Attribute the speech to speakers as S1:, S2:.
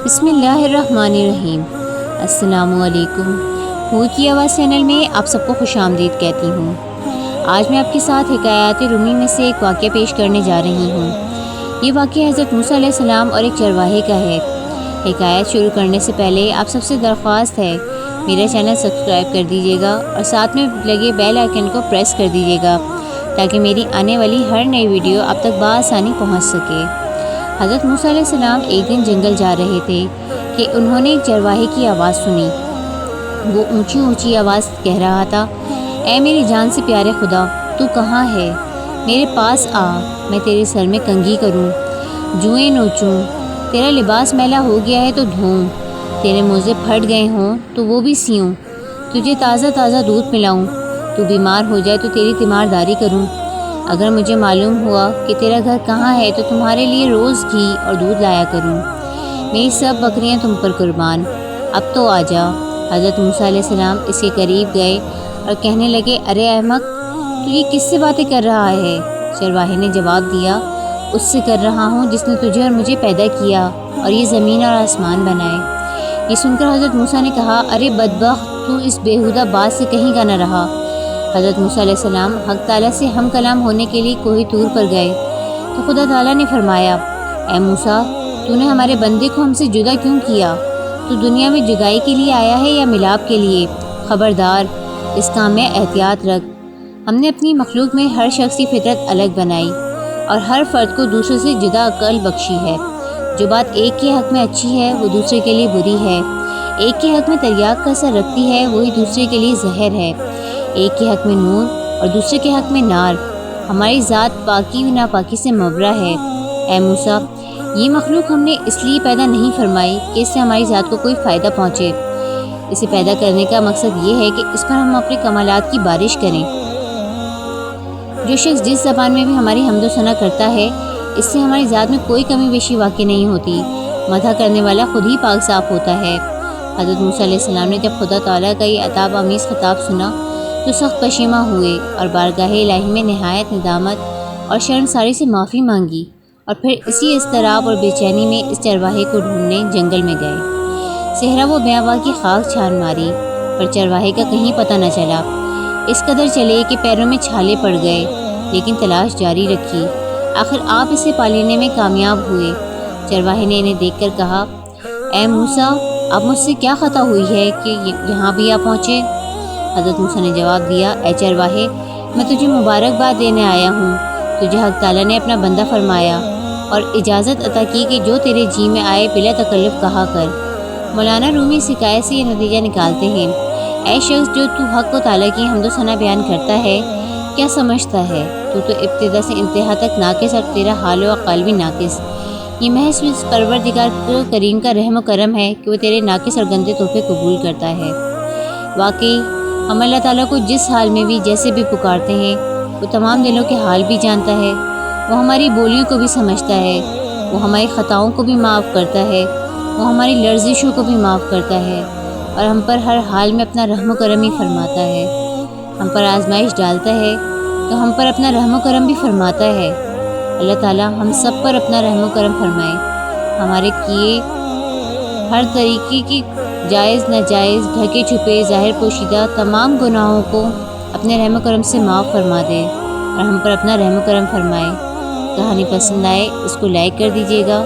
S1: بسم اللہ الرحمن الرحیم۔ السلام علیکم۔ حور کی آواز چینل میں آپ سب کو خوش آمدید کہتی ہوں۔ آج میں آپ کے ساتھ حکایات رومی میں سے ایک واقعہ پیش کرنے جا رہی ہوں۔ یہ واقعہ حضرت موسیٰ علیہ السلام اور ایک چرواہے کا ہے۔ حکایت شروع کرنے سے پہلے آپ سب سے درخواست ہے میرا چینل سبسکرائب کر دیجیے گا اور ساتھ میں لگے بیل آئیکن کو پریس کر دیجیے گا تاکہ میری آنے والی ہر نئی ویڈیو آپ تک بآسانی پہنچ سکے۔ حضرت موسیٰ علیہ السلام ایک دن جنگل جا رہے تھے کہ انہوں نے ایک چرواہے کی آواز سنی۔ وہ اونچی اونچی آواز کہہ رہا تھا، اے میری جان سے پیارے خدا، تو کہاں ہے؟ میرے پاس آ، میں تیرے سر میں کنگھی کروں، جوئیں نوچوں، تیرا لباس میلا ہو گیا ہے تو دھوؤں، تیرے موزے پھٹ گئے ہوں تو وہ بھی سیوں، تجھے تازہ تازہ دودھ پلاؤں، تو بیمار ہو جائے تو تیری تیمارداری کروں۔ اگر مجھے معلوم ہوا کہ تیرا گھر کہاں ہے تو تمہارے لیے روز گھی اور دودھ لایا کروں۔ میری سب بکریاں تم پر قربان، اب تو آ جا۔ حضرت موسیٰ علیہ السلام اس کے قریب گئے اور کہنے لگے، ارے احمق، تو یہ کس سے باتیں کر رہا ہے؟ چرواہے نے جواب دیا، اس سے کر رہا ہوں جس نے تجھے اور مجھے پیدا کیا اور یہ زمین اور آسمان بنائے۔ یہ سن کر حضرت موسیٰ نے کہا، ارے بدبخت، تو اس بیہودہ بات سے کہیں کا نہ رہا۔ حضرت موسیٰ علیہ السلام حق تعالیٰ سے ہم کلام ہونے کے لیے کوہ طور پر گئے تو خدا تعالیٰ نے فرمایا، اے موسیٰ، تو نے ہمارے بندے کو ہم سے جدا کیوں کیا؟ تو دنیا میں جدائی کے لیے آیا ہے یا ملاپ کے لیے؟ خبردار، اس کام میں احتیاط رکھ۔ ہم نے اپنی مخلوق میں ہر شخص کی فطرت الگ بنائی اور ہر فرد کو دوسرے سے جدا عقل بخشی ہے۔ جو بات ایک کے حق میں اچھی ہے وہ دوسرے کے لیے بری ہے۔ ایک کے حق میں تریاق کا اثر رکھتی ہے وہی دوسرے کے لیے زہر ہے۔ ایک کے حق میں نور اور دوسرے کے حق میں نار۔ ہماری ذات پاکی و ناپاکی سے مبرہ ہے۔ اے موسیٰ، یہ مخلوق ہم نے اس لیے پیدا نہیں فرمائی کہ اس سے ہماری ذات کو کوئی فائدہ پہنچے۔ اسے پیدا کرنے کا مقصد یہ ہے کہ اس پر ہم اپنے کمالات کی بارش کریں۔ جو شخص جس زبان میں بھی ہماری حمد و ثنا کرتا ہے، اس سے ہماری ذات میں کوئی کمی بیشی واقع نہیں ہوتی۔ مدح کرنے والا خود ہی پاک صاف ہوتا ہے۔ حضرت موسیٰ علیہ السلام نے جب خدا تعالیٰ کا یہ عتاب آمیز خطاب سنا تو سخت پشیماں ہوئے اور بارگاہ الہی میں نہایت ندامت اور شرمساری سے معافی مانگی، اور پھر اسی اضطراب اور بے چینی میں اس چرواہے کو ڈھونڈنے جنگل میں گئے۔ صحرا و بیاباں کی خاک چھان ماری پر چرواہے کا کہیں پتہ نہ چلا۔ اس قدر چلے کہ پیروں میں چھالے پڑ گئے، لیکن تلاش جاری رکھی۔ آخر آپ اسے پا لینے میں کامیاب ہوئے۔ چرواہے نے انہیں دیکھ کر کہا، اے موسیٰ، اب مجھ سے کیا خطا ہوئی ہے کہ یہاں بھی آ پہنچے؟ حضرت موسیٰ نے جواب دیا، اے چرواہے، میں تجھے مبارکباد دینے آیا ہوں۔ تجھے حق تعالیٰ نے اپنا بندہ فرمایا اور اجازت عطا کی کہ جو تیرے جی میں آئے بلا تکلف کہا کر۔ مولانا رومی اس حکایت سے یہ نتیجہ نکالتے ہیں، اے شخص جو تو حق و تعالیٰ کی حمد و ثنا بیان کرتا ہے، کیا سمجھتا ہے؟ تو ابتدا سے انتہا تک ناقص اور تیرا حال و اقال بھی ناقص۔ یہ محض اس پروردگار کریم کا رحم و کرم ہے کہ وہ تیرے ناقص اور گندے تحفے قبول کرتا ہے۔ واقعی ہم اللہ تعالیٰ کو جس حال میں بھی جیسے بھی پکارتے ہیں، وہ تمام دلوں کے حال بھی جانتا ہے، وہ ہماری بولیوں کو بھی سمجھتا ہے، وہ ہماری خطاؤں کو بھی معاف کرتا ہے، وہ ہماری لرزشوں کو بھی معاف کرتا ہے، اور ہم پر ہر حال میں اپنا رحم و کرم ہی فرماتا ہے۔ ہم پر آزمائش ڈالتا ہے تو ہم پر اپنا رحم و کرم بھی فرماتا ہے۔ اللہ تعالیٰ ہم سب پر اپنا رحم و کرم فرمائے۔ ہمارے کیے ہر طریقے کی جائز ناجائز، ڈھکے چھپے، ظاہر پوشیدہ تمام گناہوں کو اپنے رحم و کرم سے معاف فرما دے اور ہم پر اپنا رحم و کرم فرمائے۔ کہانی پسند آئے اس کو لائک کر دیجیے گا